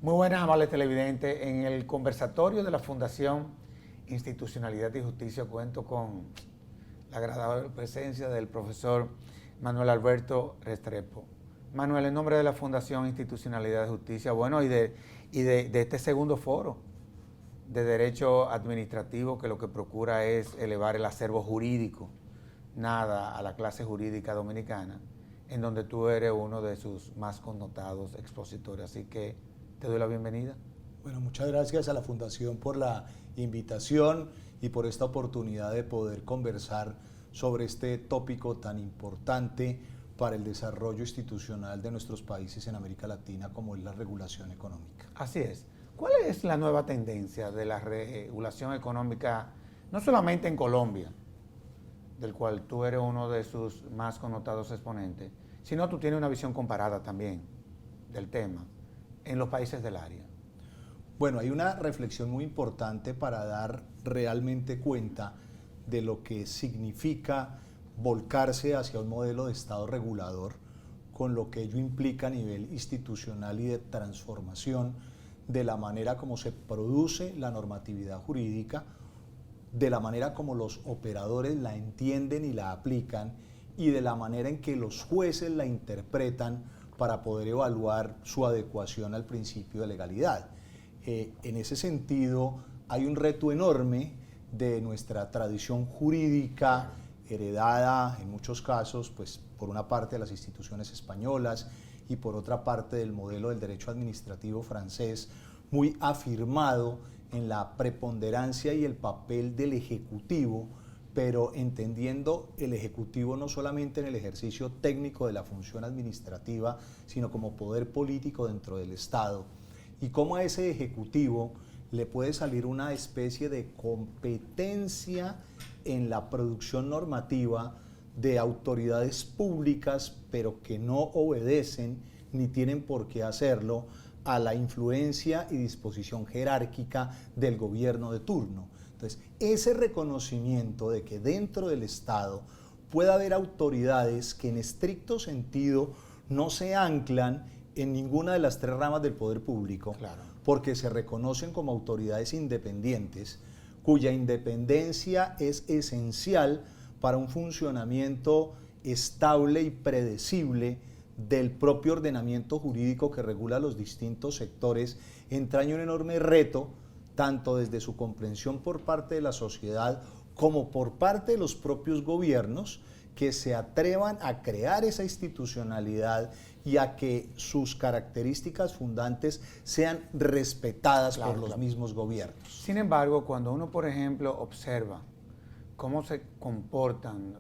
Muy buenas, amables televidentes. En el conversatorio de la Fundación Institucionalidad y Justicia cuento con la agradable presencia del profesor Manuel Alberto Restrepo. Manuel, en nombre de la Fundación Institucionalidad y Justicia, bueno, y de este segundo foro de Derecho Administrativo, que lo que procura es elevar el acervo jurídico, nada, a la clase jurídica dominicana, en donde tú eres uno de sus más connotados expositores. Así que te doy la bienvenida. Bueno, muchas gracias a la Fundación por la invitación y por esta oportunidad de poder conversar sobre este tópico tan importante para el desarrollo institucional de nuestros países en América Latina, como es la regulación económica. Así es. ¿Cuál es la nueva tendencia de la regulación económica, no solamente en Colombia, del cual tú eres uno de sus más connotados exponentes, sino tú tienes una visión comparada también del tema en los países del área? Bueno, hay una reflexión muy importante para dar realmente cuenta de lo que significa volcarse hacia un modelo de Estado regulador, con lo que ello implica a nivel institucional y de transformación de la manera como se produce la normatividad jurídica, de la manera como los operadores la entienden y la aplican, y de la manera en que los jueces la interpretan para poder evaluar su adecuación al principio de legalidad. En ese sentido, hay un reto enorme de nuestra tradición jurídica, heredada en muchos casos, pues, por una parte de las instituciones españolas y por otra parte del modelo del derecho administrativo francés, muy afirmado en la preponderancia y el papel del Ejecutivo, pero entendiendo el Ejecutivo no solamente en el ejercicio técnico de la función administrativa, sino como poder político dentro del Estado, y cómo a ese Ejecutivo le puede salir una especie de competencia en la producción normativa de autoridades públicas, pero que no obedecen ni tienen por qué hacerlo a la influencia y disposición jerárquica del gobierno de turno. Entonces, ese reconocimiento de que dentro del Estado puede haber autoridades que en estricto sentido no se anclan en ninguna de las tres ramas del poder público, claro, porque se reconocen como autoridades independientes, cuya independencia es esencial para un funcionamiento estable y predecible del propio ordenamiento jurídico que regula los distintos sectores, entraña un enorme reto, tanto desde su comprensión por parte de la sociedad como por parte de los propios gobiernos, que se atrevan a crear esa institucionalidad y a que sus características fundantes sean respetadas por los mismos gobiernos. Sin embargo, cuando uno, por ejemplo, observa cómo se comportan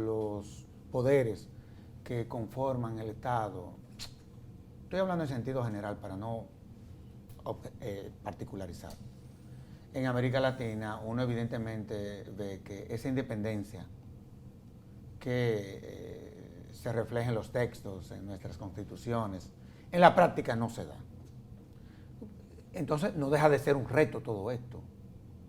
los poderes que conforman el Estado, estoy hablando en sentido general para no particularizar, en América Latina uno evidentemente ve que esa independencia que se refleja en los textos, en nuestras constituciones, en la práctica no se da. Entonces no deja de ser un reto todo esto,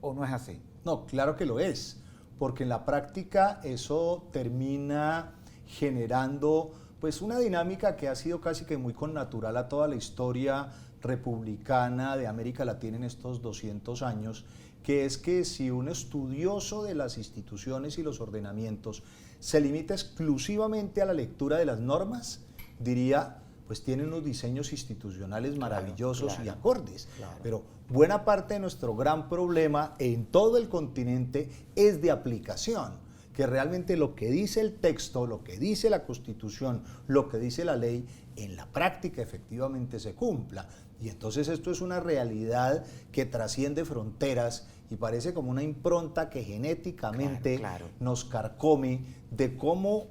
¿o no es así? No, claro que lo es, porque en la práctica eso termina generando pues una dinámica que ha sido casi que muy connatural a toda la historia republicana de América Latina en estos 200 años, que es que si un estudioso de las instituciones y los ordenamientos se limita exclusivamente a la lectura de las normas, diría, pues tienen unos diseños institucionales maravillosos y acordes. Pero buena parte de nuestro gran problema en todo el continente es de aplicación, que realmente lo que dice el texto, lo que dice la Constitución, lo que dice la ley, en la práctica efectivamente se cumpla. Y entonces esto es una realidad que trasciende fronteras y parece como una impronta que genéticamente nos carcome de cómo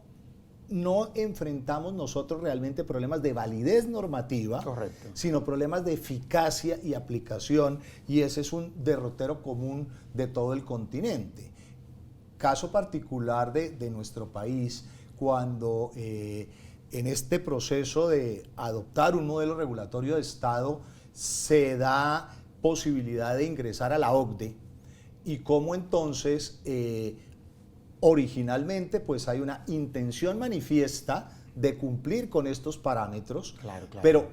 no enfrentamos nosotros realmente problemas de validez normativa, sino problemas de eficacia y aplicación, y ese es un derrotero común de todo el continente. Caso particular de nuestro país, cuando en este proceso de adoptar un modelo regulatorio de Estado se da posibilidad de ingresar a la OCDE, y cómo entonces originalmente pues hay una intención manifiesta de cumplir con estos parámetros, Claro. pero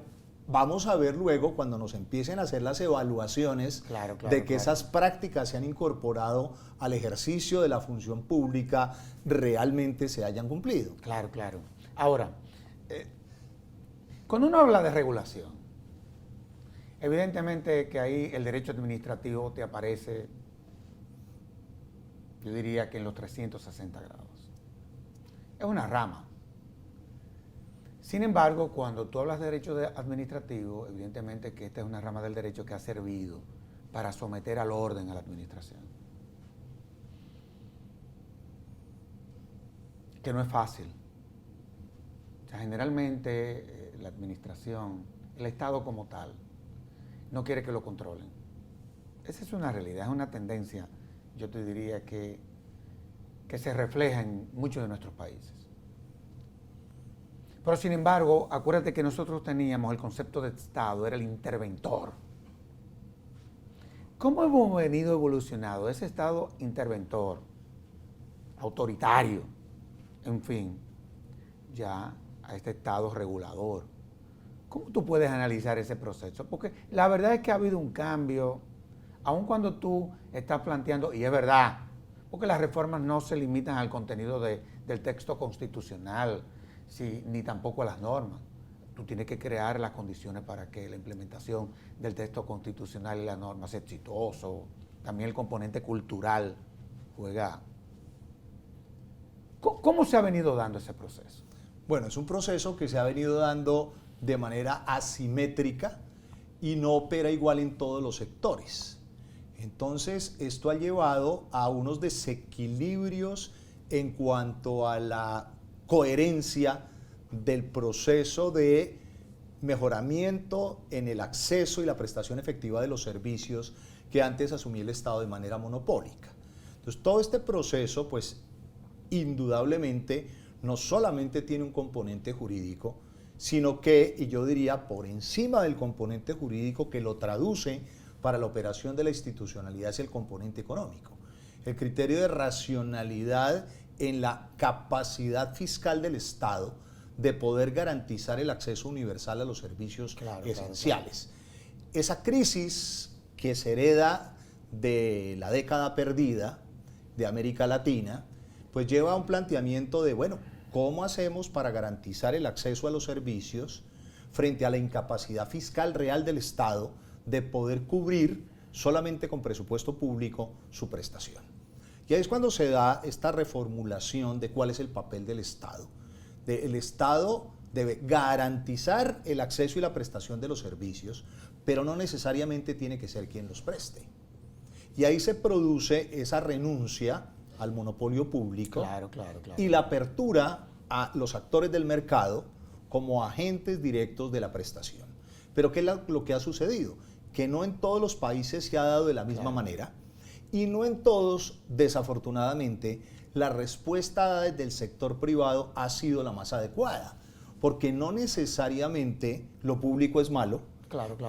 vamos a ver luego cuando nos empiecen a hacer las evaluaciones de que esas prácticas se han incorporado al ejercicio de la función pública realmente se hayan cumplido. Claro. Ahora, cuando uno habla de regulación, evidentemente que ahí el derecho administrativo te aparece, yo diría que en los 360 grados. Es una rama. Sin embargo, cuando tú hablas de derecho administrativo, evidentemente que esta es una rama del derecho que ha servido para someter al orden a la administración. Que no es fácil. O sea, generalmente la administración, el Estado como tal, no quiere que lo controlen. Esa es una realidad, es una tendencia, yo te diría que se refleja en muchos de nuestros países. Pero sin embargo, acuérdate que nosotros teníamos el concepto de Estado, era el interventor. ¿Cómo hemos venido evolucionando ese Estado interventor, autoritario, en fin, ya a este Estado regulador? ¿Cómo tú puedes analizar ese proceso? Porque la verdad es que ha habido un cambio, aun cuando tú estás planteando, y es verdad, porque las reformas no se limitan al contenido del texto constitucional, ni tampoco a las normas. Tú tienes que crear las condiciones para que la implementación del texto constitucional y las normas sea exitoso. También el componente cultural juega. ¿Cómo se ha venido dando ese proceso? Bueno, es un proceso que se ha venido dando de manera asimétrica y no opera igual en todos los sectores. Entonces, esto ha llevado a unos desequilibrios en cuanto a la coherencia del proceso de mejoramiento en el acceso y la prestación efectiva de los servicios que antes asumía el Estado de manera monopólica. Entonces, todo este proceso, pues, indudablemente, no solamente tiene un componente jurídico, sino que, y yo diría, por encima del componente jurídico que lo traduce para la operación de la institucionalidad es el componente económico. El criterio de racionalidad en la capacidad fiscal del Estado de poder garantizar el acceso universal a los servicios esenciales. Esa crisis que se hereda de la década perdida de América Latina, pues lleva a un planteamiento de, bueno, ¿cómo hacemos para garantizar el acceso a los servicios frente a la incapacidad fiscal real del Estado de poder cubrir solamente con presupuesto público su prestación? Y ahí es cuando se da esta reformulación de cuál es el papel del Estado. El Estado debe garantizar el acceso y la prestación de los servicios, pero no necesariamente tiene que ser quien los preste. Y ahí se produce esa renuncia al monopolio público y la apertura a los actores del mercado como agentes directos de la prestación. Pero ¿qué es lo que ha sucedido? Que no en todos los países se ha dado de la misma manera. Y no en todos, desafortunadamente, la respuesta desde el sector privado ha sido la más adecuada, porque no necesariamente lo público es malo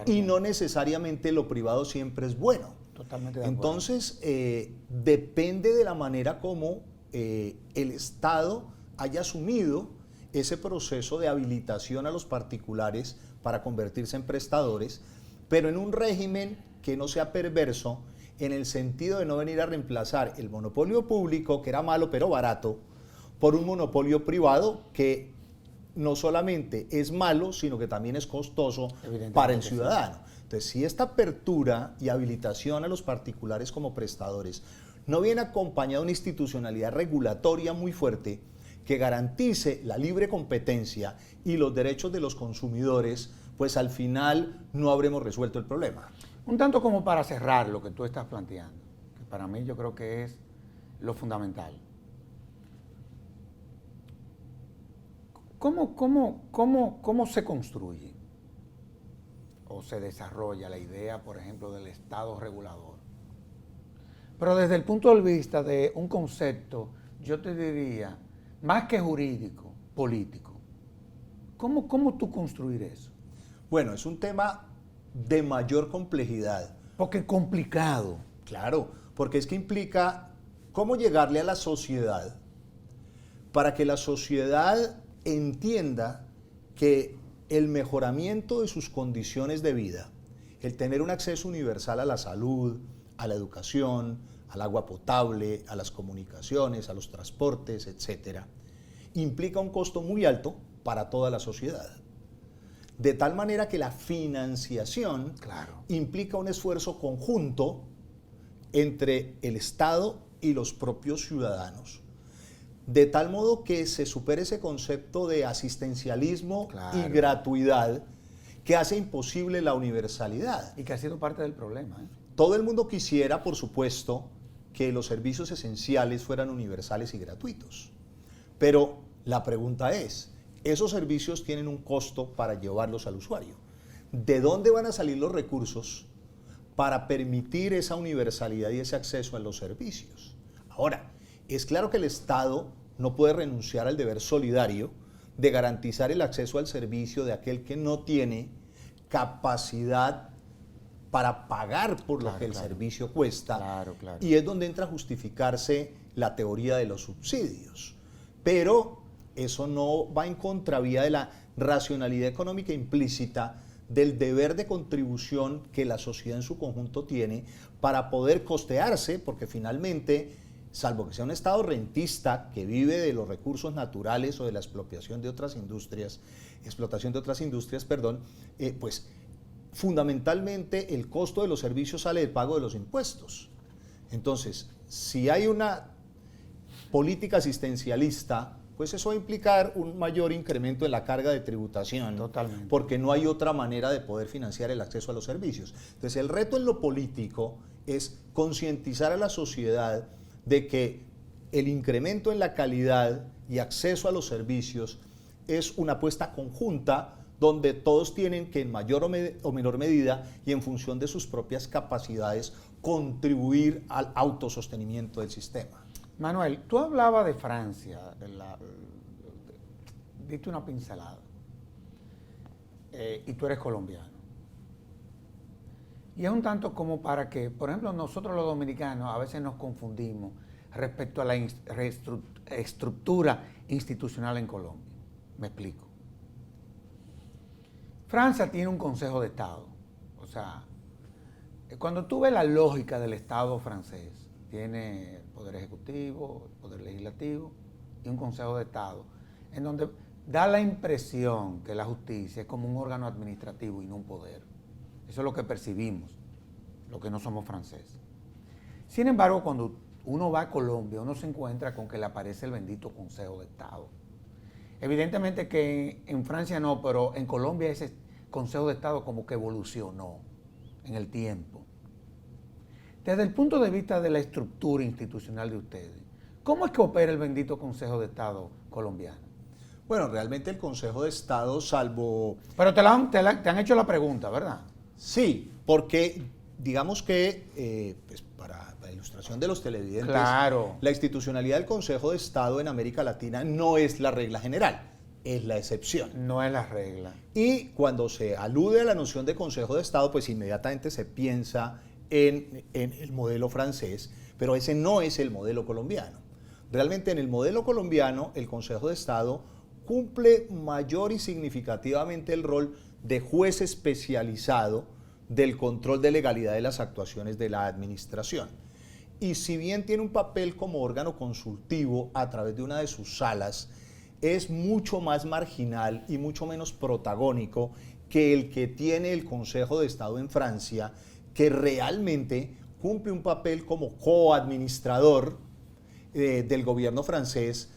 y no necesariamente lo privado siempre es bueno. Totalmente de acuerdo. Entonces, depende de la manera como el Estado haya asumido ese proceso de habilitación a los particulares para convertirse en prestadores, pero en un régimen que no sea perverso, en el sentido de no venir a reemplazar el monopolio público, que era malo pero barato, por un monopolio privado que no solamente es malo, sino que también es costoso para el ciudadano. Entonces, si esta apertura y habilitación a los particulares como prestadores no viene acompañada de una institucionalidad regulatoria muy fuerte que garantice la libre competencia y los derechos de los consumidores, pues al final no habremos resuelto el problema. Un tanto como para cerrar lo que tú estás planteando, que para mí yo creo que es lo fundamental. ¿Cómo se construye o se desarrolla la idea, por ejemplo, del Estado regulador? Pero desde el punto de vista de un concepto, yo te diría, más que jurídico, político. ¿Cómo tú construir eso? Bueno, es un tema de mayor complejidad. Porque es complicado. Claro, porque es que implica cómo llegarle a la sociedad para que la sociedad entienda que el mejoramiento de sus condiciones de vida, el tener un acceso universal a la salud, a la educación, al agua potable, a las comunicaciones, a los transportes, etcétera, implica un costo muy alto para toda la sociedad. De tal manera que la financiación implica un esfuerzo conjunto entre el Estado y los propios ciudadanos. De tal modo que se supere ese concepto de asistencialismo y gratuidad que hace imposible la universalidad. Y que ha sido parte del problema. Todo el mundo quisiera, por supuesto, que los servicios esenciales fueran universales y gratuitos. Pero la pregunta es, esos servicios tienen un costo para llevarlos al usuario. ¿De dónde van a salir los recursos para permitir esa universalidad y ese acceso a los servicios? Ahora, es claro que el Estado no puede renunciar al deber solidario de garantizar el acceso al servicio de aquel que no tiene capacidad para pagar por lo que el servicio cuesta. Y es donde entra a justificarse la teoría de los subsidios. Pero eso no va en contravía de la racionalidad económica implícita del deber de contribución que la sociedad en su conjunto tiene para poder costearse, porque finalmente, salvo que sea un Estado rentista que vive de los recursos naturales o de la explotación de otras industrias, pues fundamentalmente el costo de los servicios sale del pago de los impuestos. Entonces, si hay una política asistencialista, pues eso va a implicar un mayor incremento en la carga de tributación. Totalmente. Porque no hay otra manera de poder financiar el acceso a los servicios. Entonces, el reto en lo político es concientizar a la sociedad de que el incremento en la calidad y acceso a los servicios es una apuesta conjunta donde todos tienen que en mayor o menor medida y en función de sus propias capacidades contribuir al autosostenimiento del sistema. Manuel, tú hablabas de Francia, diste una pincelada, y tú eres colombiano. Y es un tanto como para que, por ejemplo, nosotros los dominicanos a veces nos confundimos respecto a la estructura institucional en Colombia. Me explico. Francia tiene un Consejo de Estado. O sea, cuando tú ves la lógica del Estado francés, tiene el Poder Ejecutivo, el Poder Legislativo y un Consejo de Estado, en donde da la impresión que la justicia es como un órgano administrativo y no un poder. Eso es lo que percibimos, los que no somos franceses. Sin embargo, cuando uno va a Colombia, uno se encuentra con que le aparece el bendito Consejo de Estado. Evidentemente que en Francia no, pero en Colombia ese Consejo de Estado como que evolucionó en el tiempo. Desde el punto de vista de la estructura institucional de ustedes, ¿cómo es que opera el bendito Consejo de Estado colombiano? Bueno, realmente el Consejo de Estado, salvo... Pero te han hecho la pregunta, ¿verdad? Sí, porque digamos que, pues para la ilustración de los televidentes, la institucionalidad del Consejo de Estado en América Latina no es la regla general, es la excepción. No es la regla. Y cuando se alude a la noción de Consejo de Estado, pues inmediatamente se piensa en el modelo francés, pero ese no es el modelo colombiano. Realmente en el modelo colombiano, el Consejo de Estado cumple mayor y significativamente el rol de juez especializado del control de legalidad de las actuaciones de la administración. Y si bien tiene un papel como órgano consultivo a través de una de sus salas, es mucho más marginal y mucho menos protagónico que el que tiene el Consejo de Estado en Francia, que realmente cumple un papel como coadministrador del gobierno francés,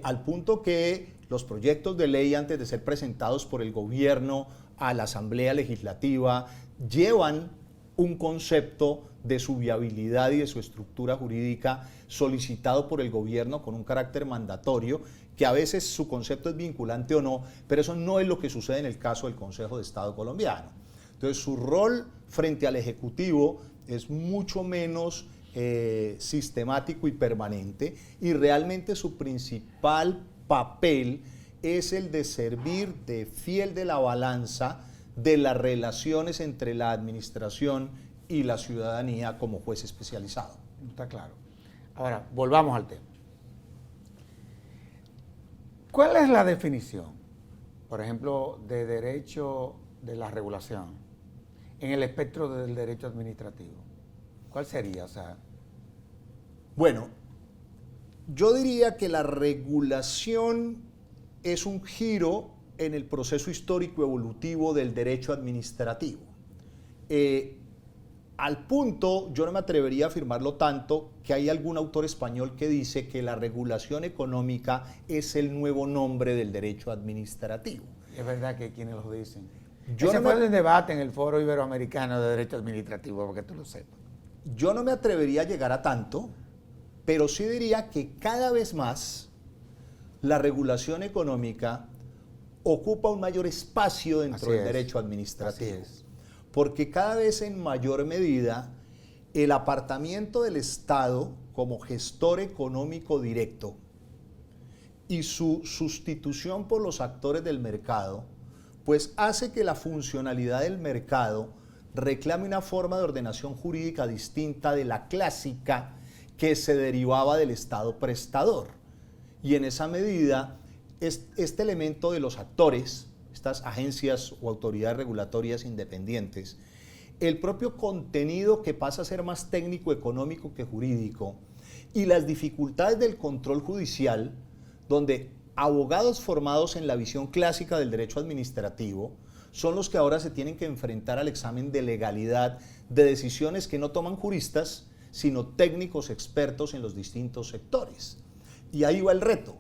al punto que los proyectos de ley, antes de ser presentados por el gobierno a la Asamblea Legislativa, llevan un concepto de su viabilidad y de su estructura jurídica solicitado por el gobierno con un carácter mandatorio, que a veces su concepto es vinculante o no, pero eso no es lo que sucede en el caso del Consejo de Estado colombiano. Entonces, su rol frente al Ejecutivo es mucho menos sistemático y permanente, y realmente su principal papel es el de servir de fiel de la balanza de las relaciones entre la administración y la ciudadanía como juez especializado. Está claro. Ahora, volvamos al tema. ¿Cuál es la definición, por ejemplo, de derecho de la regulación en el espectro del derecho administrativo? ¿Cuál sería? O sea, bueno, yo diría que la regulación es un giro en el proceso histórico evolutivo del derecho administrativo. Al punto, yo no me atrevería a afirmarlo tanto, que hay algún autor español que dice que la regulación económica es el nuevo nombre del derecho administrativo. es verdad que hay quienes lo dicen. Yo Ese no fue me- el debate en el Foro Iberoamericano de Derecho Administrativo, porque tú lo sepas. Yo no me atrevería a llegar a tanto, pero sí diría que cada vez más la regulación económica ocupa un mayor espacio dentro Así del es. derecho administrativo. Así es. Porque cada vez en mayor medida el apartamiento del Estado como gestor económico directo y su sustitución por los actores del mercado, pues hace que la funcionalidad del mercado reclame una forma de ordenación jurídica distinta de la clásica que se derivaba del Estado prestador. Y en esa medida, este elemento de los actores, estas agencias o autoridades regulatorias independientes, el propio contenido que pasa a ser más técnico, económico que jurídico, y las dificultades del control judicial, donde abogados formados en la visión clásica del derecho administrativo son los que ahora se tienen que enfrentar al examen de legalidad de decisiones que no toman juristas, sino técnicos expertos en los distintos sectores. Y ahí va el reto.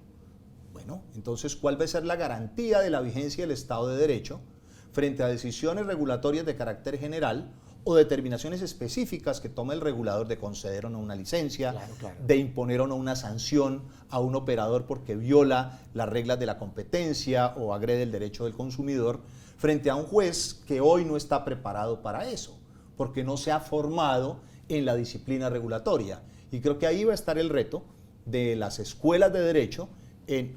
Bueno, entonces, ¿cuál va a ser la garantía de la vigencia del Estado de Derecho frente a decisiones regulatorias de carácter general o determinaciones específicas que toma el regulador de conceder o no una licencia, Claro. de imponer o no una sanción a un operador porque viola las reglas de la competencia o agrede el derecho del consumidor, frente a un juez que hoy no está preparado para eso, porque no se ha formado en la disciplina regulatoria? Y creo que ahí va a estar el reto de las escuelas de derecho en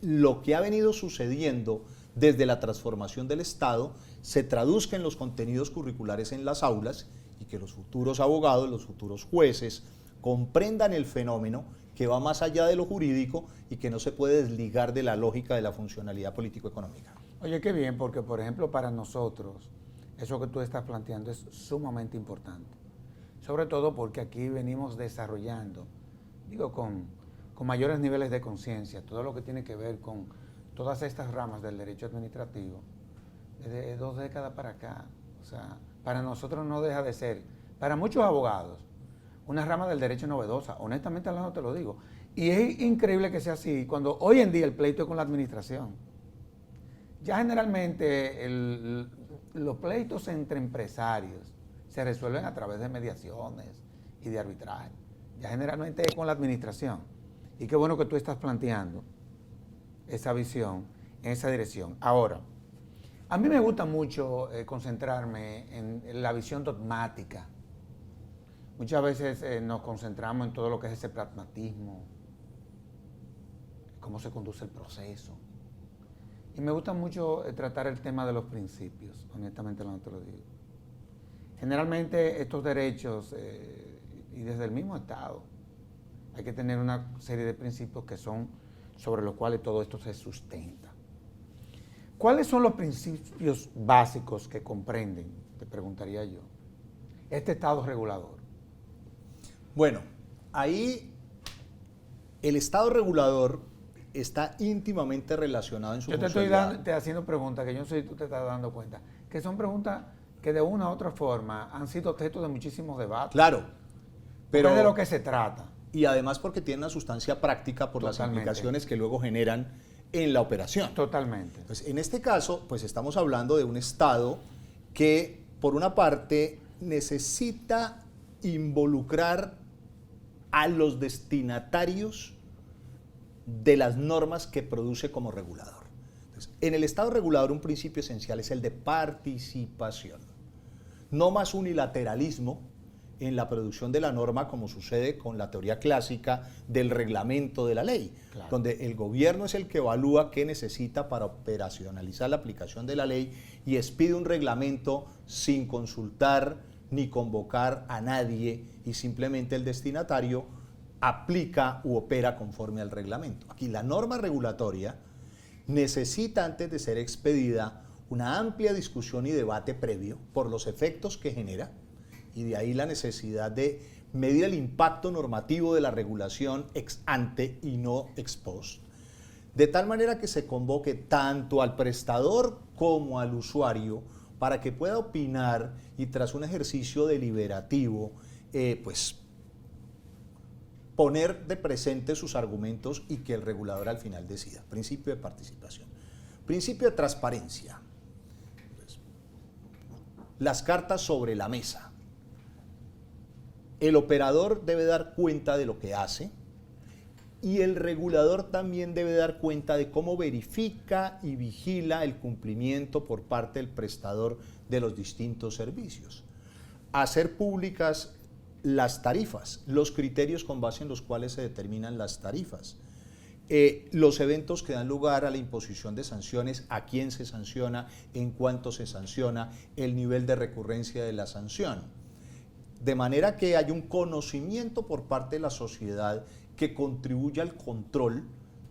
lo que ha venido sucediendo desde la transformación del Estado se traduzca en los contenidos curriculares en las aulas y que los futuros abogados, los futuros jueces comprendan el fenómeno que va más allá de lo jurídico y que no se puede desligar de la lógica de la funcionalidad político-económica. Oye, qué bien, porque por ejemplo para nosotros eso que tú estás planteando es sumamente importante. Sobre todo porque aquí venimos desarrollando, digo, con mayores niveles de conciencia, todo lo que tiene que ver con todas estas ramas del derecho administrativo, desde 2 décadas para acá. O sea, para nosotros no deja de ser, para muchos abogados, una rama del derecho novedosa, honestamente hablando te lo digo. Y es increíble que sea así, cuando hoy en día el pleito es con la administración. Ya generalmente los pleitos entre empresarios se resuelven a través de mediaciones y de arbitraje. Ya generalmente es con la administración. Y qué bueno que tú estás planteando esa visión en esa dirección. Ahora, a mí me gusta mucho concentrarme en la visión dogmática. Muchas veces nos concentramos en todo lo que es ese pragmatismo, cómo se conduce el proceso. Y me gusta mucho tratar el tema de los principios, honestamente no te lo digo. Generalmente estos derechos, y desde el mismo Estado, hay que tener una serie de principios que son sobre los cuales todo esto se sustenta. ¿Cuáles son los principios básicos que comprenden, te preguntaría yo, este Estado regulador? Bueno, ahí el Estado regulador está íntimamente relacionado en su Yo te estoy funcionalidad. haciendo preguntas que yo no sé si tú te estás dando cuenta, que son preguntas que de una u otra forma han sido objeto de muchísimos debates. Claro, pero es de lo que se trata. y además porque tiene una sustancia práctica por las Totalmente. implicaciones que luego generan en la operación. Totalmente. Entonces, en este caso, pues estamos hablando de un Estado que, por una parte, necesita involucrar a los destinatarios de las normas que produce como regulador. Entonces, en el Estado regulador un principio esencial es el de participación. No más unilateralismo en la producción de la norma como sucede con la teoría clásica del reglamento de la ley, Claro. donde el gobierno es el que evalúa qué necesita para operacionalizar la aplicación de la ley y expide un reglamento sin consultar ni convocar a nadie y simplemente el destinatario aplica u opera conforme al reglamento. Aquí la norma regulatoria necesita, antes de ser expedida, una amplia discusión y debate previo por los efectos que genera, y de ahí la necesidad de medir el impacto normativo de la regulación ex ante y no ex post, de tal manera que se convoque tanto al prestador como al usuario para que pueda opinar y, tras un ejercicio deliberativo, pues poner de presente sus argumentos y que el regulador al final decida. Principio de participación. Principio de transparencia. Pues, las cartas sobre la mesa. El operador debe dar cuenta de lo que hace y el regulador también debe dar cuenta de cómo verifica y vigila el cumplimiento por parte del prestador de los distintos servicios. Hacer públicas las tarifas, los criterios con base en los cuales se determinan las tarifas, los eventos que dan lugar a la imposición de sanciones, a quién se sanciona, en cuánto se sanciona, el nivel de recurrencia de la sanción. De manera que hay un conocimiento por parte de la sociedad que contribuya al control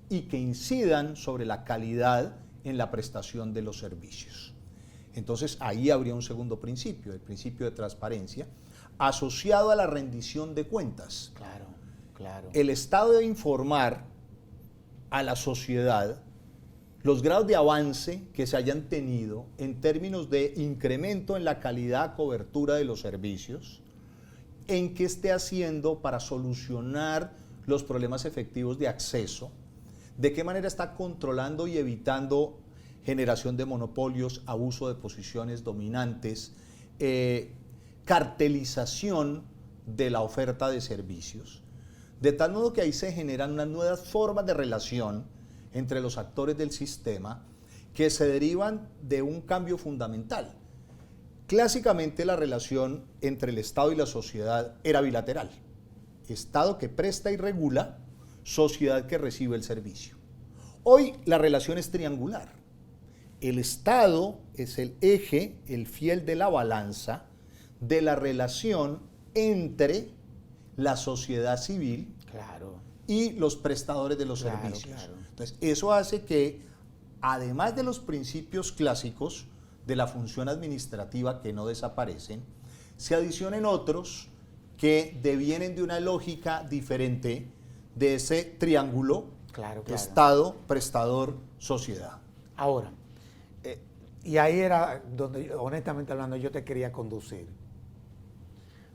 y que incidan sobre la calidad en la prestación de los servicios. Entonces ahí habría un segundo principio, el principio de transparencia, asociado a la rendición de cuentas. Claro, claro. El Estado debe informar a la sociedad los grados de avance que se hayan tenido en términos de incremento en la calidad, cobertura de los servicios, en qué esté haciendo para solucionar los problemas efectivos de acceso, de qué manera está controlando y evitando generación de monopolios, abuso de posiciones dominantes, cartelización de la oferta de servicios, de tal modo que ahí se generan unas nuevas formas de relación entre los actores del sistema que se derivan de un cambio fundamental. Clásicamente la relación entre el Estado y la sociedad era bilateral. Estado que presta y regula, sociedad que recibe el servicio. Hoy la relación es triangular. El Estado es el eje, el fiel de la balanza de la relación entre la sociedad civil y los prestadores de los servicios. Claro. Entonces, eso hace que, además de los principios clásicos de la función administrativa que no desaparecen, se adicionen otros que devienen de una lógica diferente de ese triángulo Estado, prestador, sociedad. Ahora, y ahí era donde, honestamente hablando, yo te quería conducir.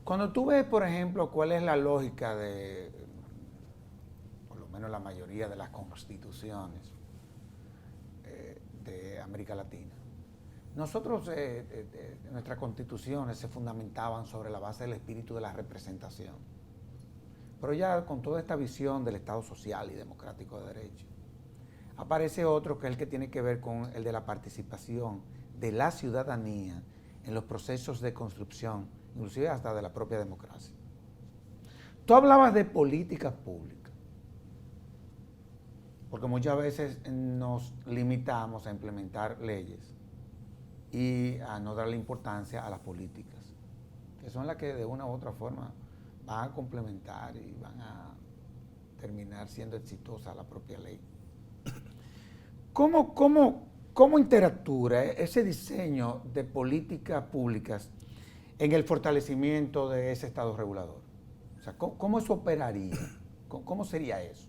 Cuando tú ves, por ejemplo, cuál es la lógica de, por lo menos la mayoría de las constituciones de América Latina, nosotros, nuestras constituciones se fundamentaban sobre la base del espíritu de la representación. Pero ya con toda esta visión del Estado social y democrático de derecho, aparece otro que es el que tiene que ver con el de la participación de la ciudadanía en los procesos de construcción, inclusive hasta de la propia democracia. Tú hablabas de políticas públicas, porque muchas veces nos limitamos a implementar leyes y a no darle importancia a las políticas, que son las que de una u otra forma van a complementar y van a terminar siendo exitosa la propia ley. ¿Cómo interactúa ese diseño de políticas públicas en el fortalecimiento de ese Estado regulador? O sea, ¿cómo eso operaría? ¿Cómo sería eso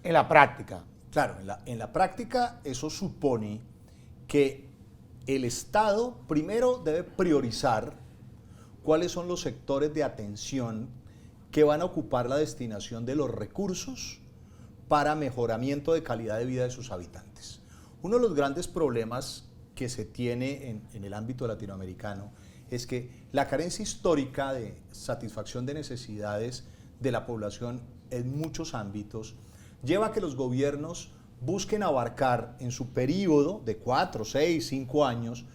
en la práctica? Claro, en la práctica eso supone que el Estado primero debe priorizar cuáles son los sectores de atención que van a ocupar la destinación de los recursos para mejoramiento de calidad de vida de sus habitantes. Uno de los grandes problemas que se tiene en el ámbito latinoamericano es que la carencia histórica de satisfacción de necesidades de la población en muchos ámbitos lleva a que los gobiernos busquen abarcar en su periodo de 4, 6, 5 años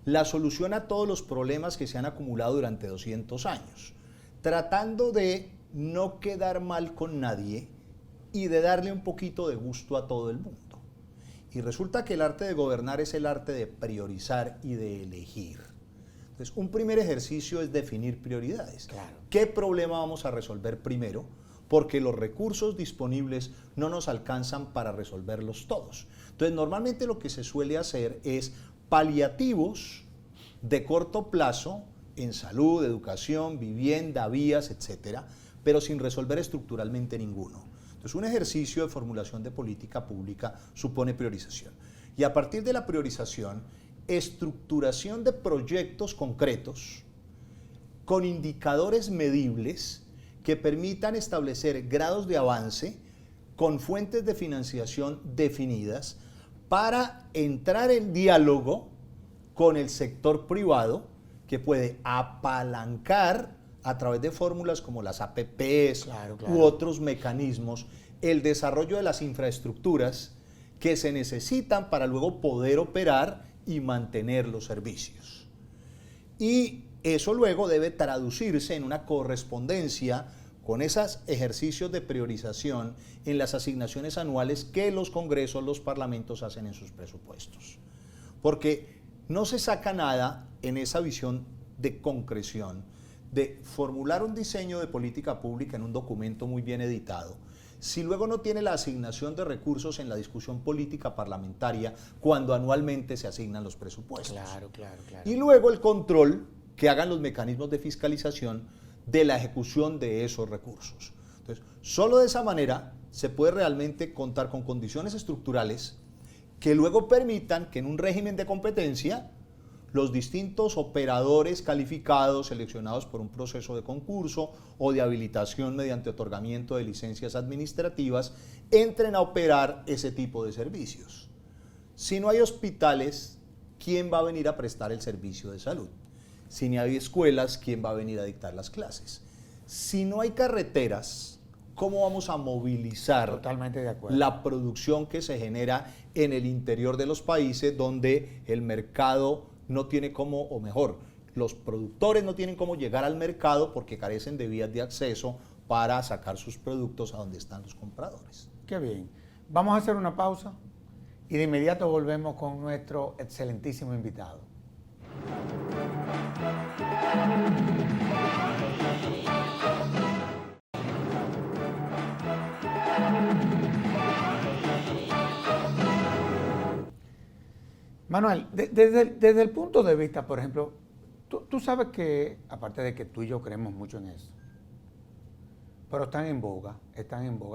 la solución a todos los problemas que se han acumulado durante 200 años, tratando de no quedar mal con nadie y de darle un poquito de gusto a todo el mundo. Y resulta que el arte de gobernar es el arte de priorizar y de elegir. Entonces, un primer ejercicio es definir prioridades. Claro. ¿Qué problema vamos a resolver primero? porque los recursos disponibles no nos alcanzan para resolverlos todos. Entonces, normalmente lo que se suele hacer es paliativos de corto plazo en salud, educación, vivienda, vías, etcétera, pero sin resolver estructuralmente ninguno. Entonces, un ejercicio de formulación de política pública supone priorización. Y a partir de la priorización, estructuración de proyectos concretos con indicadores medibles que permitan establecer grados de avance con fuentes de financiación definidas para entrar en diálogo con el sector privado que puede apalancar a través de fórmulas como las APPs u otros mecanismos el desarrollo de las infraestructuras que se necesitan para luego poder operar y mantener los servicios. Y eso luego debe traducirse en una correspondencia con esos ejercicios de priorización en las asignaciones anuales que los congresos, los parlamentos hacen en sus presupuestos. Porque no se saca nada en esa visión de concreción, de formular un diseño de política pública en un documento muy bien editado, si luego no tiene la asignación de recursos en la discusión política parlamentaria cuando anualmente se asignan los presupuestos. Claro. Y luego el control que hagan los mecanismos de fiscalización de la ejecución de esos recursos. Entonces, solo de esa manera se puede realmente contar con condiciones estructurales que luego permitan que en un régimen de competencia los distintos operadores calificados seleccionados por un proceso de concurso o de habilitación mediante otorgamiento de licencias administrativas entren a operar ese tipo de servicios. Si no hay hospitales, ¿quién va a venir a prestar el servicio de salud? Si no hay escuelas, ¿quién va a venir a dictar las clases? Si no hay carreteras, ¿cómo vamos a movilizar Totalmente de acuerdo. la producción que se genera en el interior de los países donde el mercado no tiene cómo, o mejor, los productores no tienen cómo llegar al mercado porque carecen de vías de acceso para sacar sus productos a donde están los compradores? Qué bien. Vamos a hacer una pausa y de inmediato volvemos con nuestro excelentísimo invitado. Manuel, desde el punto de vista, por ejemplo, tú sabes que, aparte de que tú y yo creemos mucho en eso, pero están en boga,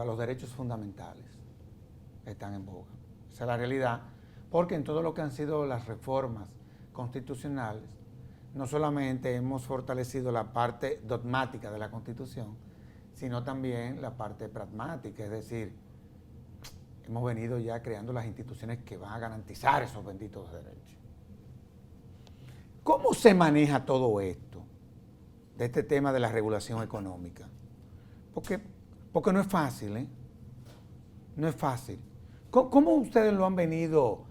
los derechos fundamentales están en boga. Esa es la realidad, porque en todo lo que han sido las reformas constitucionales, no solamente hemos fortalecido la parte dogmática de la Constitución, sino también la parte pragmática, es decir, hemos venido ya creando las instituciones que van a garantizar esos benditos derechos. ¿Cómo se maneja todo esto, de este tema de la regulación económica? Porque no es fácil, ¿eh? No es fácil. ¿Cómo ustedes lo han venido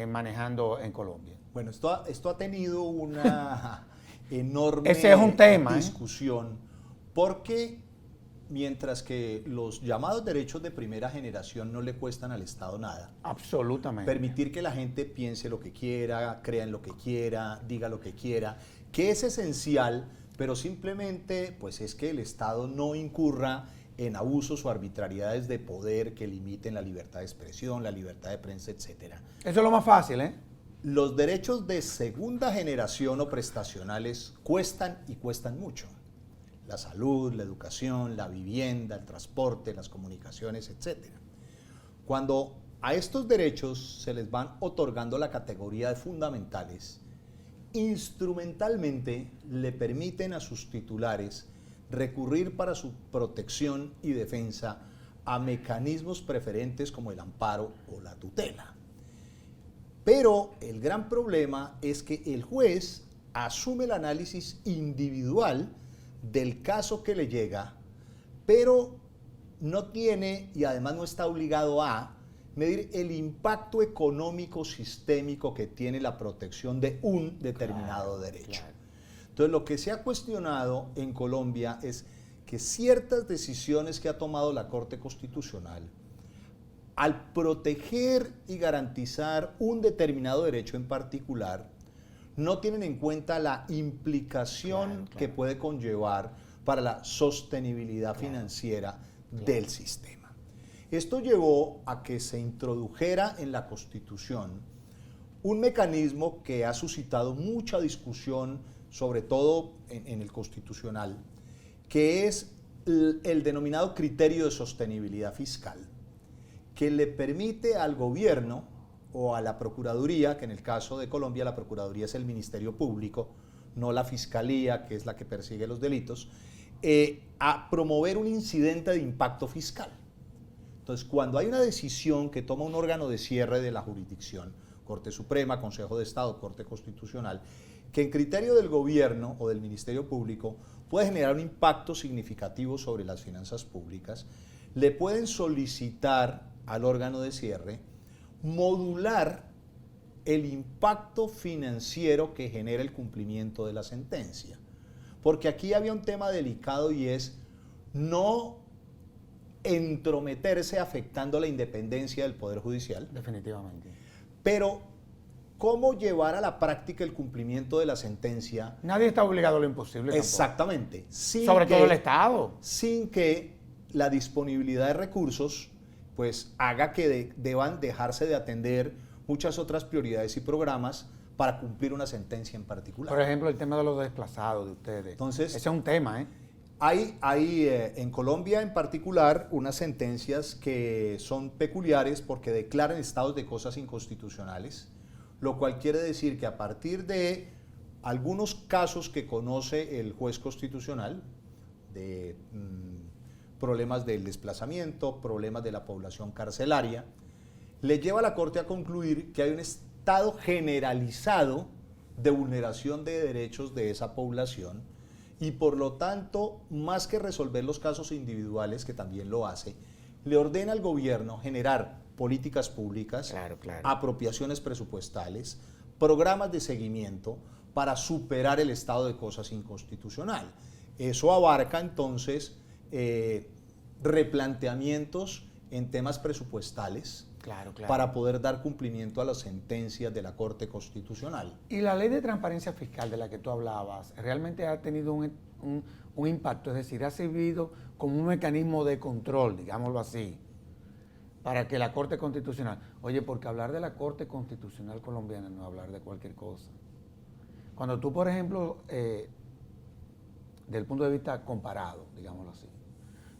manejando en Colombia? Bueno, esto ha tenido una enorme Ese es un tema, discusión, porque mientras que los llamados derechos de primera generación no le cuestan al Estado nada. Absolutamente. Permitir que la gente piense lo que quiera, crea en lo que quiera, diga lo que quiera, que es esencial, pero simplemente pues es que el Estado no incurra en abusos o arbitrariedades de poder que limiten la libertad de expresión, la libertad de prensa, etc. Eso es lo más fácil, ¿eh? Los derechos de segunda generación o prestacionales cuestan y cuestan mucho. La salud, la educación, la vivienda, el transporte, las comunicaciones, etc. Cuando a estos derechos se les van otorgando la categoría de fundamentales, instrumentalmente le permiten a sus titulares recurrir para su protección y defensa a mecanismos preferentes como el amparo o la tutela. Pero el gran problema es que el juez asume el análisis individual del caso que le llega, pero no tiene y además no está obligado a medir el impacto económico sistémico que tiene la protección de un determinado derecho. Claro. Entonces, lo que se ha cuestionado en Colombia es que ciertas decisiones que ha tomado la Corte Constitucional, al proteger y garantizar un determinado derecho en particular, no tienen en cuenta la implicación que puede conllevar para la sostenibilidad financiera del sistema. Esto llevó a que se introdujera en la Constitución un mecanismo que ha suscitado mucha discusión, sobre todo en el constitucional, que es el denominado criterio de sostenibilidad fiscal, que le permite al gobierno o a la Procuraduría, que en el caso de Colombia la Procuraduría es el Ministerio Público, no la Fiscalía, que es la que persigue los delitos, a promover un incidente de impacto fiscal. Entonces, cuando hay una decisión que toma un órgano de cierre de la jurisdicción, Corte Suprema, Consejo de Estado, Corte Constitucional, que en criterio del gobierno o del Ministerio Público puede generar un impacto significativo sobre las finanzas públicas, le pueden solicitar al órgano de cierre modular el impacto financiero que genera el cumplimiento de la sentencia. Porque aquí había un tema delicado y es no entrometerse afectando la independencia del Poder Judicial. Definitivamente. Pero, ¿cómo llevar a la práctica el cumplimiento de la sentencia? Nadie está obligado a lo imposible. Exactamente. Sobre todo el Estado. Sin que la disponibilidad de recursos pues haga que deban dejarse de atender muchas otras prioridades y programas para cumplir una sentencia en particular. Por ejemplo, el tema de los desplazados de ustedes. Entonces, ese es un tema, ¿eh? Hay en Colombia en particular unas sentencias que son peculiares porque declaran estados de cosas inconstitucionales, lo cual quiere decir que a partir de algunos casos que conoce el juez constitucional, de problemas del desplazamiento, problemas de la población carcelaria, le lleva a la Corte a concluir que hay un estado generalizado de vulneración de derechos de esa población y por lo tanto, más que resolver los casos individuales, que también lo hace, le ordena al gobierno generar políticas públicas, apropiaciones presupuestales, programas de seguimiento para superar el estado de cosas inconstitucional. Eso abarca entonces replanteamientos en temas presupuestales para poder dar cumplimiento a las sentencias de la Corte Constitucional. Y la ley de transparencia fiscal de la que tú hablabas realmente ha tenido un impacto, es decir, ha servido como un mecanismo de control, digámoslo así, para que la Corte Constitucional, oye, porque hablar de la Corte Constitucional colombiana no es hablar de cualquier cosa. Cuando tú, por ejemplo, desde el punto de vista comparado, digámoslo así,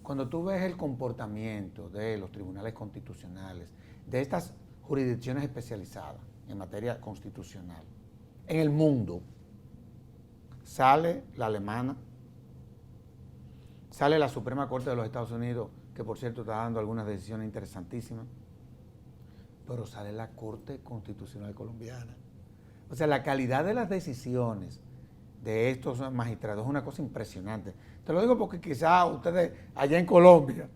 cuando tú ves el comportamiento de los tribunales constitucionales, de estas jurisdicciones especializadas en materia constitucional, en el mundo, sale la alemana, sale la Suprema Corte de los Estados Unidos, que por cierto está dando algunas decisiones interesantísimas, pero sale la Corte Constitucional colombiana. O sea, la calidad de las decisiones de estos magistrados es una cosa impresionante. Te lo digo porque quizás ustedes allá en Colombia,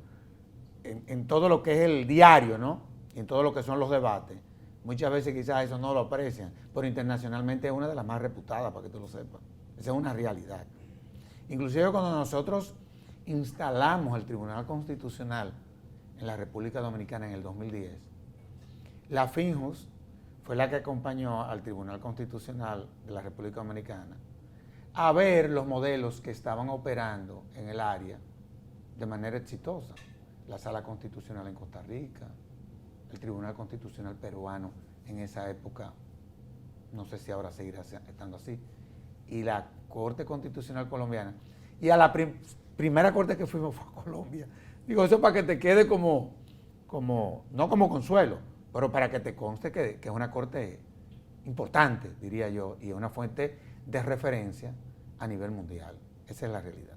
en todo lo que es el diario, ¿no? En todo lo que son los debates, muchas veces quizás eso no lo aprecian, pero internacionalmente es una de las más reputadas, para que tú lo sepas. Esa es una realidad. Inclusive cuando nosotros instalamos el Tribunal Constitucional en la República Dominicana en el 2010, la FINJUS fue la que acompañó al Tribunal Constitucional de la República Dominicana a ver los modelos que estaban operando en el área de manera exitosa. La Sala Constitucional en Costa Rica, el Tribunal Constitucional peruano en esa época, no sé si ahora seguirá estando así, y la Corte Constitucional colombiana. Y a la primera corte que fuimos fue a Colombia. Digo, eso para que te quede como no como consuelo, pero para que te conste que es una corte importante, diría yo, y una fuente de referencia a nivel mundial. Esa es la realidad.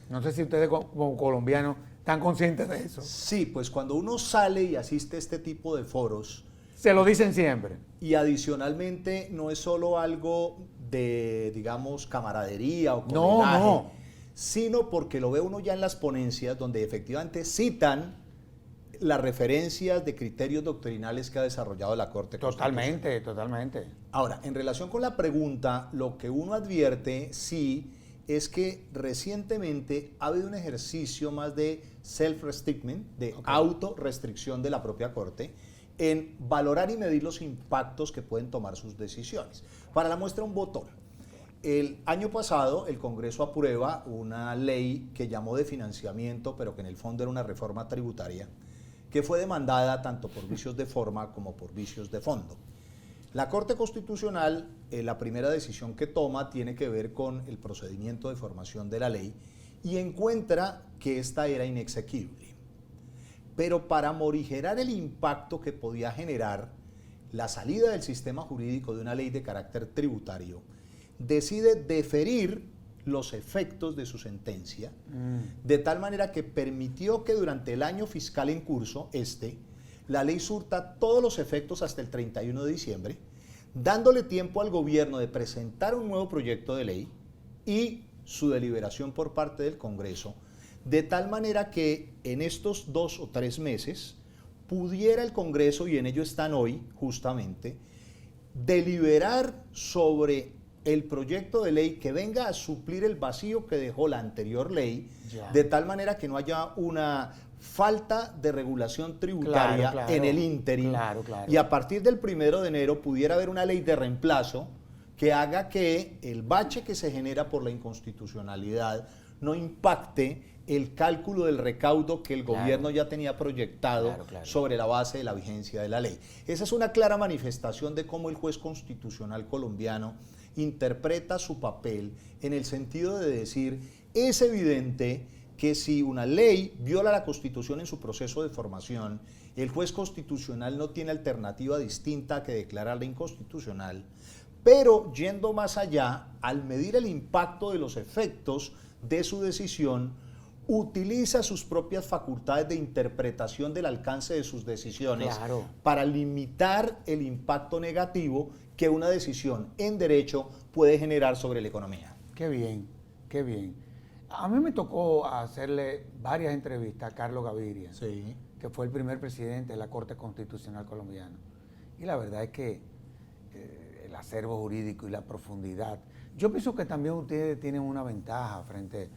No sé si ustedes como colombianos están conscientes de eso. Sí, pues cuando uno sale y asiste a este tipo de foros, se lo dicen siempre. Y adicionalmente no es solo algo de, digamos, camaradería o colegaje, sino porque lo ve uno ya en las ponencias donde efectivamente citan las referencias de criterios doctrinales que ha desarrollado la Corte Constitucional. Totalmente. Ahora, en relación con la pregunta, lo que uno advierte, sí, es que recientemente ha habido un ejercicio más de self-restriction, de autorrestricción de la propia Corte, en valorar y medir los impactos que pueden tomar sus decisiones. Para la muestra, un botón. El año pasado el Congreso aprueba una ley que llamó de financiamiento, pero que en el fondo era una reforma tributaria, que fue demandada tanto por vicios de forma como por vicios de fondo. La Corte Constitucional, la primera decisión que toma tiene que ver con el procedimiento de formación de la ley y encuentra que esta era inexequible. Pero para morigerar el impacto que podía generar la salida del sistema jurídico de una ley de carácter tributario, decide deferir los efectos de su sentencia, de tal manera que permitió que durante el año fiscal en curso, la ley surta todos los efectos hasta el 31 de diciembre, dándole tiempo al gobierno de presentar un nuevo proyecto de ley y su deliberación por parte del Congreso, de tal manera que en estos 2 o 3 meses pudiera el Congreso, y en ello están hoy justamente, deliberar sobre el proyecto de ley que venga a suplir el vacío que dejó la anterior ley, de tal manera que no haya una falta de regulación tributaria en el ínterin, y a partir del 1 de enero pudiera haber una ley de reemplazo que haga que el bache que se genera por la inconstitucionalidad no impacte el cálculo del recaudo que el gobierno ya tenía proyectado sobre la base de la vigencia de la ley. Esa es una clara manifestación de cómo el juez constitucional colombiano interpreta su papel en el sentido de decir, es evidente que si una ley viola la Constitución en su proceso de formación, el juez constitucional no tiene alternativa distinta que declararla inconstitucional, pero yendo más allá, al medir el impacto de los efectos de su decisión, utiliza sus propias facultades de interpretación del alcance de sus decisiones para limitar el impacto negativo que una decisión en derecho puede generar sobre la economía. Qué bien, qué bien. A mí me tocó hacerle varias entrevistas a Carlos Gaviria, que fue el primer presidente de la Corte Constitucional colombiana. Y la verdad es que el acervo jurídico y la profundidad, yo pienso que también ustedes tienen una ventaja frente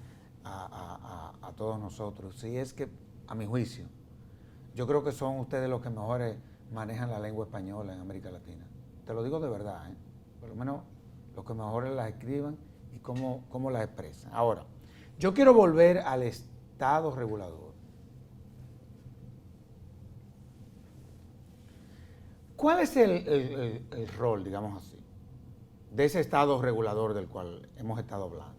a todos nosotros, y es que, a mi juicio, yo creo que son ustedes los que mejores manejan la lengua española en América Latina. Te lo digo de verdad, por lo menos los que mejores las escriban y cómo las expresan. Ahora, yo quiero volver al Estado regulador. ¿Cuál es el rol, digamos así, de ese Estado regulador del cual hemos estado hablando?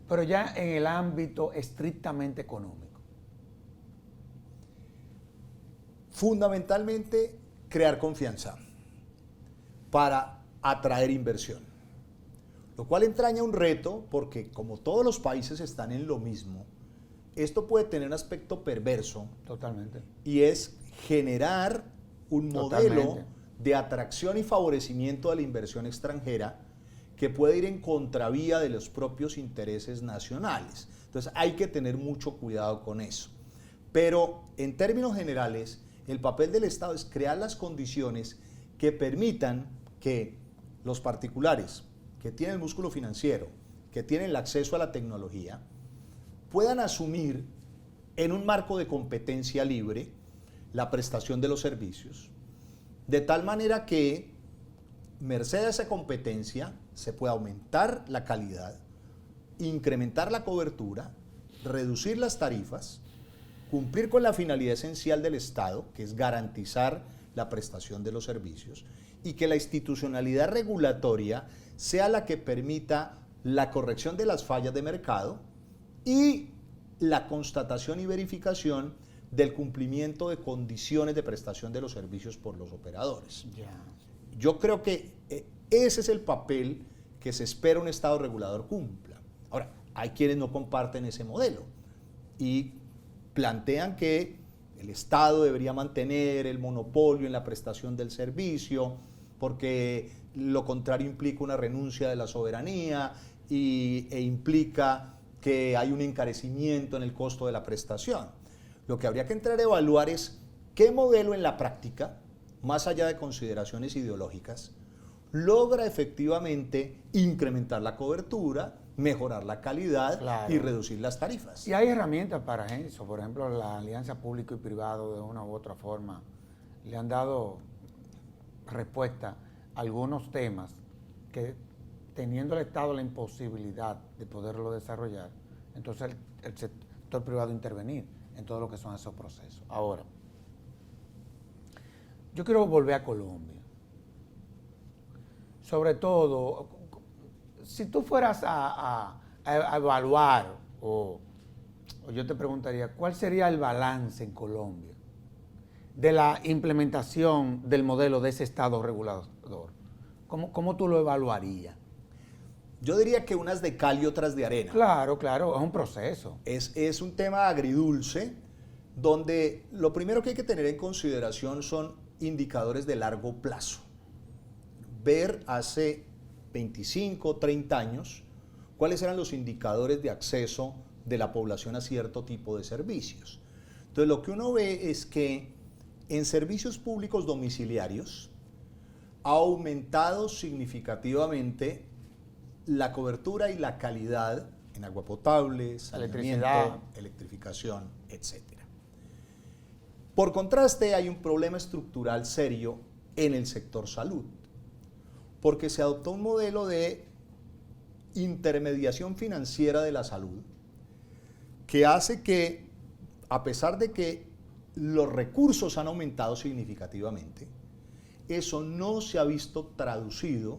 Pero ya en el ámbito estrictamente económico. Fundamentalmente, crear confianza para atraer inversión, lo cual entraña un reto porque como todos los países están en lo mismo, esto puede tener un aspecto perverso. Totalmente. Y es generar un modelo de atracción y favorecimiento de la inversión extranjera que puede ir en contravía de los propios intereses nacionales. Entonces hay que tener mucho cuidado con eso. Pero en términos generales, el papel del Estado es crear las condiciones que permitan que los particulares que tienen el músculo financiero, que tienen el acceso a la tecnología, puedan asumir en un marco de competencia libre la prestación de los servicios, de tal manera que, merced a esa competencia, se pueda aumentar la calidad, incrementar la cobertura, reducir las tarifas, cumplir con la finalidad esencial del Estado, que es garantizar la prestación de los servicios, y que la institucionalidad regulatoria sea la que permita la corrección de las fallas de mercado y la constatación y verificación del cumplimiento de condiciones de prestación de los servicios por los operadores. Yo creo que ese es el papel que se espera un Estado regulador cumpla. Ahora, hay quienes no comparten ese modelo y plantean que el Estado debería mantener el monopolio en la prestación del servicio porque lo contrario implica una renuncia de la soberanía e implica que hay un encarecimiento en el costo de la prestación. Lo que habría que entrar a evaluar es qué modelo en la práctica, más allá de consideraciones ideológicas, logra efectivamente incrementar la cobertura, mejorar la calidad y reducir las tarifas. Y hay herramientas para eso, por ejemplo, la alianza público y privado de una u otra forma le han dado respuesta a algunos temas que teniendo el Estado la imposibilidad de poderlo desarrollar, entonces el sector privado intervenir en todo lo que son esos procesos. Ahora, yo quiero volver a Colombia. Sobre todo, si tú fueras a evaluar, o yo te preguntaría, ¿cuál sería el balance en Colombia de la implementación del modelo de ese Estado regulador? ¿Cómo tú lo evaluarías? Yo diría que unas de cal y otras de arena. Claro, claro, es un proceso. Es un tema agridulce, donde lo primero que hay que tener en consideración son indicadores de largo plazo. Ver hace 25, 30 años cuáles eran los indicadores de acceso de la población a cierto tipo de servicios. Entonces, lo que uno ve es que en servicios públicos domiciliarios ha aumentado significativamente la cobertura y la calidad en agua potable, saneamiento, electrificación, etc. Por contraste, hay un problema estructural serio en el sector salud, porque se adoptó un modelo de intermediación financiera de la salud que hace que, a pesar de que los recursos han aumentado significativamente, eso no se ha visto traducido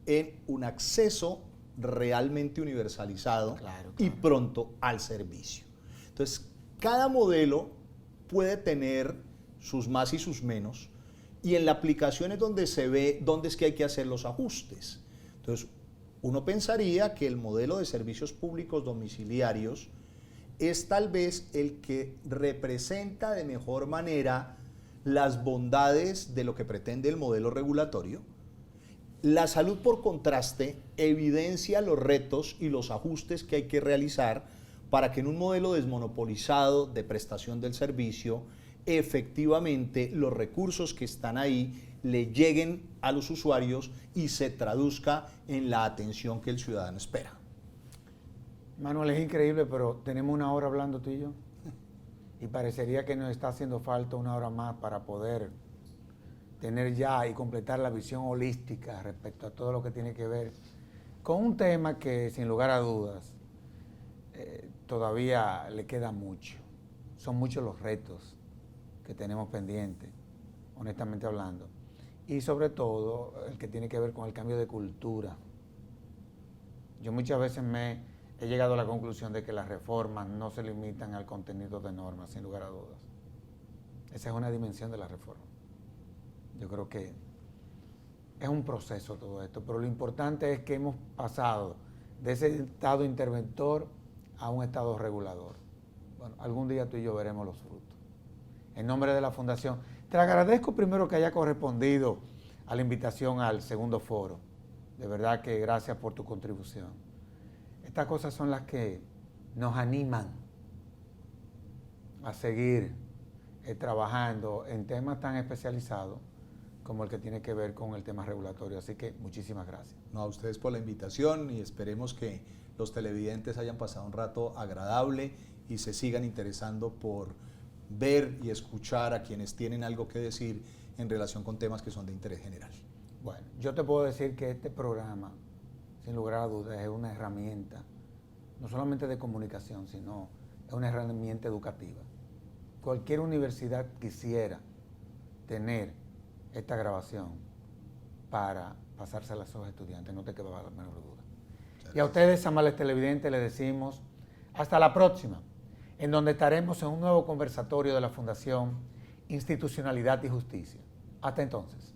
en un acceso realmente universalizado y pronto al servicio. Entonces, cada modelo puede tener sus más y sus menos, y en la aplicación es donde se ve dónde es que hay que hacer los ajustes. Entonces, uno pensaría que el modelo de servicios públicos domiciliarios es tal vez el que representa de mejor manera las bondades de lo que pretende el modelo regulatorio. La salud, por contraste, evidencia los retos y los ajustes que hay que realizar para que en un modelo desmonopolizado de prestación del servicio, efectivamente los recursos que están ahí le lleguen a los usuarios y se traduzca en la atención que el ciudadano espera. Manuel, es increíble, pero tenemos una hora hablando tú y yo, y parecería que nos está haciendo falta una hora más para poder tener ya y completar la visión holística respecto a todo lo que tiene que ver con un tema que, sin lugar a dudas, todavía le queda mucho. Son muchos los retos que tenemos pendientes, honestamente hablando, y sobre todo el que tiene que ver con el cambio de cultura. Yo muchas veces he llegado a la conclusión de que las reformas no se limitan al contenido de normas, sin lugar a dudas. Esa es una dimensión de la reforma. Yo creo que es un proceso todo esto, pero lo importante es que hemos pasado de ese estado interventor a un estado regulador. Bueno, algún día tú y yo veremos los frutos. En nombre de la Fundación, te agradezco primero que haya correspondido a la invitación al segundo foro. De verdad que gracias por tu contribución. Estas cosas son las que nos animan a seguir trabajando en temas tan especializados como el que tiene que ver con el tema regulatorio. Así que muchísimas gracias. No, a ustedes por la invitación, y esperemos que los televidentes hayan pasado un rato agradable y se sigan interesando por ver y escuchar a quienes tienen algo que decir en relación con temas que son de interés general. Bueno, yo te puedo decir que este programa, sin lugar a dudas, es una herramienta, no solamente de comunicación, sino es una herramienta educativa. Cualquier universidad quisiera tener esta grabación para pasársela a sus estudiantes, no te queda la menor duda. Y a ustedes, amables televidentes, les decimos hasta la próxima, en donde estaremos en un nuevo conversatorio de la Fundación Institucionalidad y Justicia. Hasta entonces.